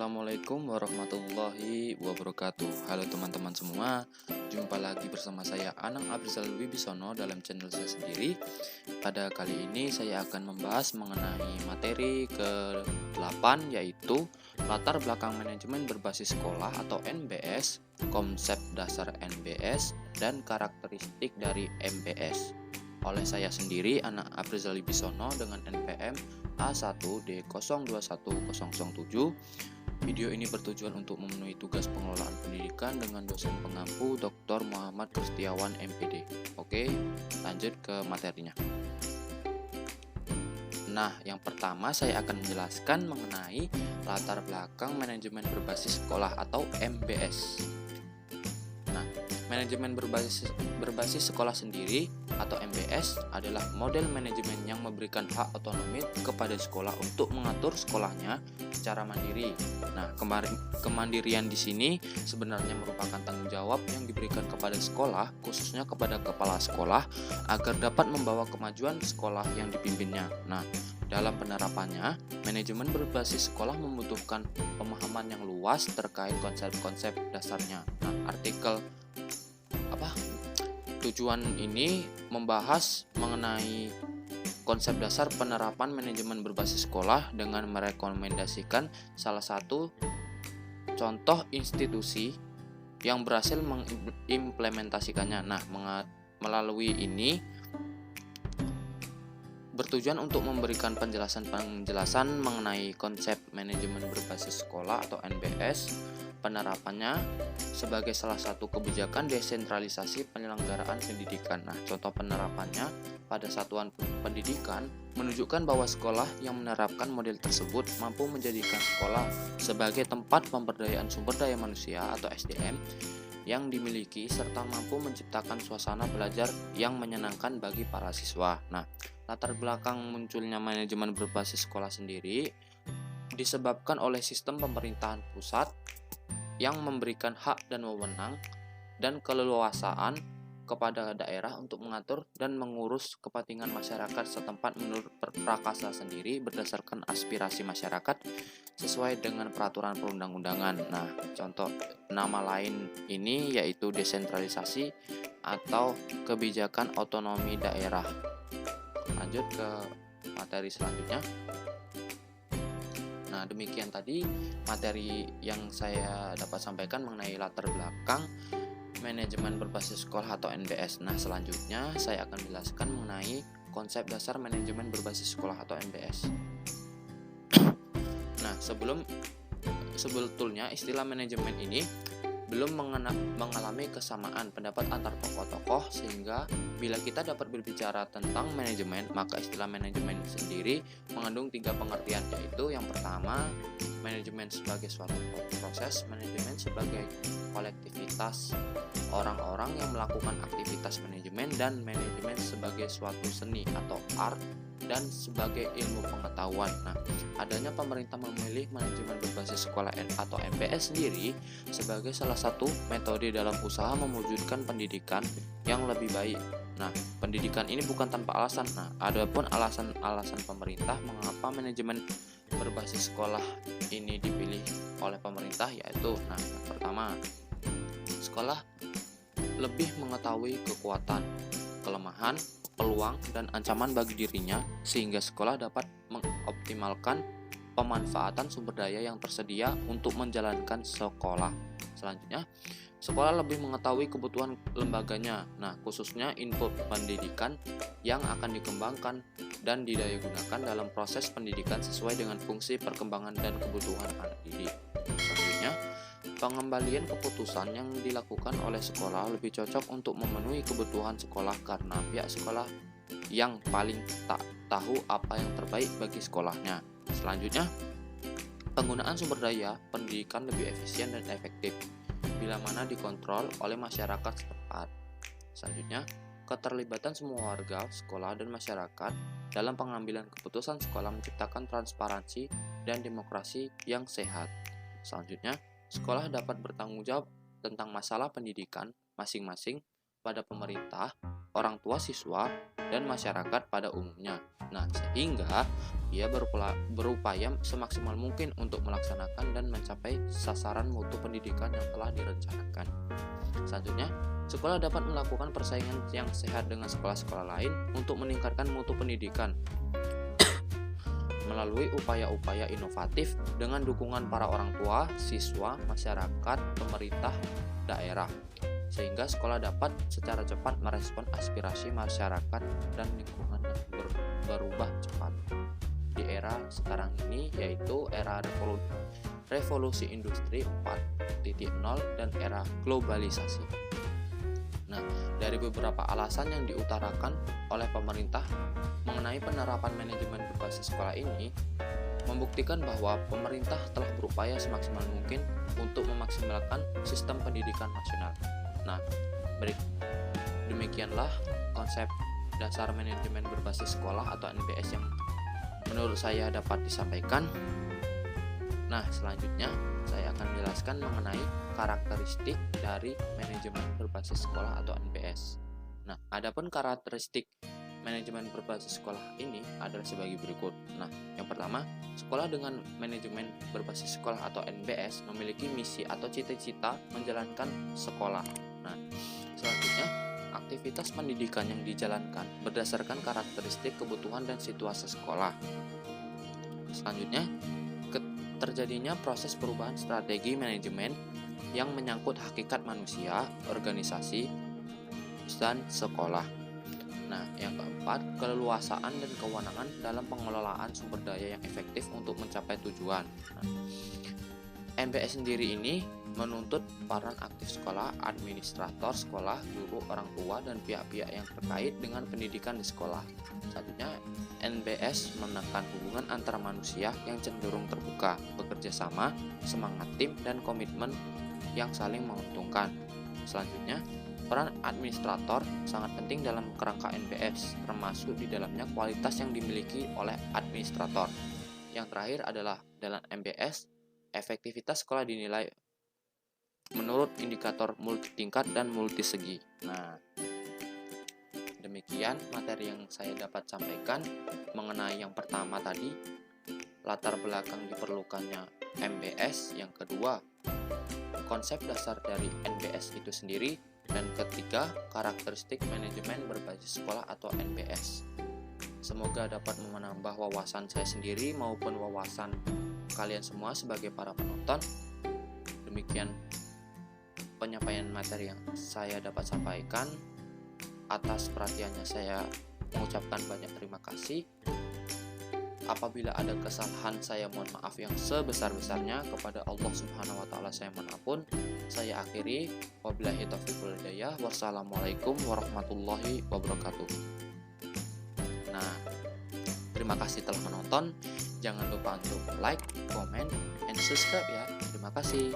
Assalamualaikum warahmatullahi wabarakatuh. Halo teman-teman semua, jumpa lagi bersama saya Anang Abrizal Wibisono dalam channel saya sendiri. Pada kali ini saya akan membahas mengenai materi ke-8, yaitu latar belakang manajemen berbasis sekolah atau NBS, konsep dasar NBS, dan karakteristik dari MBS. Oleh saya sendiri, Anak Abrizal Wibisono dengan NPM A1D021007. Video ini bertujuan untuk memenuhi tugas pengelolaan pendidikan dengan dosen pengampu Dr. Muhammad Kristiawan MPD. Oke, lanjut ke materinya. Nah, yang pertama saya akan menjelaskan mengenai latar belakang manajemen berbasis sekolah atau MBS. Nah, manajemen berbasis sekolah sendiri atau MBS adalah model manajemen yang memberikan hak otonomi kepada sekolah untuk mengatur sekolahnya secara mandiri. Nah, kemandirian di sini sebenarnya merupakan tanggung jawab yang diberikan kepada sekolah, khususnya kepada kepala sekolah, agar dapat membawa kemajuan sekolah yang dipimpinnya. Nah, dalam penerapannya, manajemen berbasis sekolah membutuhkan pemahaman yang luas terkait konsep-konsep dasarnya. Nah, tujuan ini membahas mengenai konsep dasar penerapan manajemen berbasis sekolah dengan merekomendasikan salah satu contoh institusi yang berhasil mengimplementasikannya. Nah, melalui ini bertujuan untuk memberikan penjelasan mengenai konsep manajemen berbasis sekolah atau NBS, penerapannya sebagai salah satu kebijakan desentralisasi penyelenggaraan pendidikan. Nah, contoh penerapannya pada satuan pendidikan menunjukkan bahwa sekolah yang menerapkan model tersebut mampu menjadikan sekolah sebagai tempat pemberdayaan sumber daya manusia atau SDM yang dimiliki serta mampu menciptakan suasana belajar yang menyenangkan bagi para siswa. Nah, latar belakang munculnya manajemen berbasis sekolah sendiri disebabkan oleh sistem pemerintahan pusat yang memberikan hak dan wewenang dan keleluasaan kepada daerah untuk mengatur dan mengurus kepentingan masyarakat setempat menurut Prakasa sendiri berdasarkan aspirasi masyarakat sesuai dengan peraturan perundang-undangan. Nah, contoh nama lain ini yaitu desentralisasi atau kebijakan otonomi daerah. Lanjut ke materi selanjutnya. Nah, demikian tadi materi yang saya dapat sampaikan mengenai latar belakang manajemen berbasis sekolah atau NBS. Nah, selanjutnya saya akan menjelaskan mengenai konsep dasar manajemen berbasis sekolah atau NBS. Nah, sebetulnya istilah manajemen ini belum mengalami kesamaan pendapat antar tokoh-tokoh, sehingga bila kita dapat berbicara tentang manajemen, maka istilah manajemen sendiri mengandung 3 pengertian, yaitu yang pertama, manajemen sebagai suatu proses, manajemen sebagai kolektivitas orang-orang yang melakukan aktivitas manajemen, dan manajemen sebagai suatu seni atau art dan sebagai ilmu pengetahuan. Nah, adanya pemerintah memilih manajemen berbasis sekolah atau MBS sendiri sebagai salah satu metode dalam usaha mewujudkan pendidikan yang lebih baik. Nah, pendidikan ini bukan tanpa alasan. Nah, adapun alasan-alasan pemerintah mengapa manajemen berbasis sekolah ini dipilih oleh pemerintah, yaitu yang pertama, sekolah lebih mengetahui kekuatan, kelemahan, peluang, dan ancaman bagi dirinya, sehingga sekolah dapat mengoptimalkan pemanfaatan sumber daya yang tersedia untuk menjalankan sekolah. Selanjutnya, sekolah lebih mengetahui kebutuhan lembaganya, khususnya input pendidikan yang akan dikembangkan dan didayagunakan dalam proses pendidikan sesuai dengan fungsi perkembangan dan kebutuhan anak didik. Selanjutnya, pengembalian keputusan yang dilakukan oleh sekolah lebih cocok untuk memenuhi kebutuhan sekolah karena pihak sekolah yang paling tahu apa yang terbaik bagi sekolahnya. Selanjutnya, penggunaan sumber daya pendidikan lebih efisien dan efektif bila mana dikontrol oleh masyarakat setempat. Selanjutnya, keterlibatan semua warga, sekolah, dan masyarakat dalam pengambilan keputusan sekolah menciptakan transparansi dan demokrasi yang sehat. Selanjutnya, sekolah dapat bertanggung jawab tentang masalah pendidikan masing-masing pada pemerintah orang tua siswa, dan masyarakat pada umumnya. Nah, sehingga ia berupaya semaksimal mungkin untuk melaksanakan dan mencapai sasaran mutu pendidikan yang telah direncanakan. Selanjutnya, sekolah dapat melakukan persaingan yang sehat dengan sekolah-sekolah lain untuk meningkatkan mutu pendidikan melalui upaya-upaya inovatif dengan dukungan para orang tua, siswa, masyarakat, pemerintah, daerah, sehingga sekolah dapat secara cepat merespon aspirasi masyarakat dan lingkungan yang berubah cepat di era sekarang ini, yaitu era revolusi industri 4.0 dan era globalisasi. Nah, dari beberapa alasan yang diutarakan oleh pemerintah mengenai penerapan manajemen berbasis sekolah ini membuktikan bahwa pemerintah telah berupaya semaksimal mungkin untuk memaksimalkan sistem pendidikan nasional. Nah, demikianlah konsep dasar manajemen berbasis sekolah atau NBS yang menurut saya dapat disampaikan. Nah, selanjutnya saya akan menjelaskan mengenai karakteristik dari manajemen berbasis sekolah atau NBS. Nah, adapun karakteristik manajemen berbasis sekolah ini adalah sebagai berikut. Nah, yang pertama, sekolah dengan manajemen berbasis sekolah atau NBS memiliki misi atau cita-cita menjalankan sekolah. Nah, selanjutnya, aktivitas pendidikan yang dijalankan berdasarkan karakteristik kebutuhan dan situasi sekolah. Selanjutnya, terjadinya proses perubahan strategi manajemen yang menyangkut hakikat manusia, organisasi, dan sekolah. Nah, yang keempat, keleluasaan dan kewenangan dalam pengelolaan sumber daya yang efektif untuk mencapai tujuan. Nah, NBS sendiri ini menuntut peran aktif sekolah, administrator sekolah, guru, orang tua, dan pihak-pihak yang terkait dengan pendidikan di sekolah. Selanjutnya, NBS menekan hubungan antara manusia yang cenderung terbuka, bekerja sama, semangat tim, dan komitmen yang saling menguntungkan. Selanjutnya, peran administrator sangat penting dalam kerangka NBS, termasuk di dalamnya kualitas yang dimiliki oleh administrator. Yang terakhir adalah dalam NBS, efektivitas sekolah dinilai menurut indikator multitingkat dan multisegi. Nah, demikian materi yang saya dapat sampaikan mengenai yang pertama tadi, latar belakang diperlukannya MBS, yang kedua, konsep dasar dari NBS itu sendiri, dan ketiga, karakteristik manajemen berbasis sekolah atau NBS. Semoga dapat menambah wawasan saya sendiri maupun wawasan kalian semua sebagai para penonton. Demikian penyampaian materi yang saya dapat sampaikan. Atas perhatiannya saya mengucapkan banyak terima kasih. Apabila ada kesalahan, saya mohon maaf yang sebesar-besarnya. Kepada Allah Subhanahu wa taala saya mohon ampun. Saya akhiri, wabillahi taufiq wal hidayah. Wassalamualaikum warahmatullahi wabarakatuh. Nah, terima kasih telah menonton. Jangan lupa untuk like, comment, and subscribe ya. Terima kasih.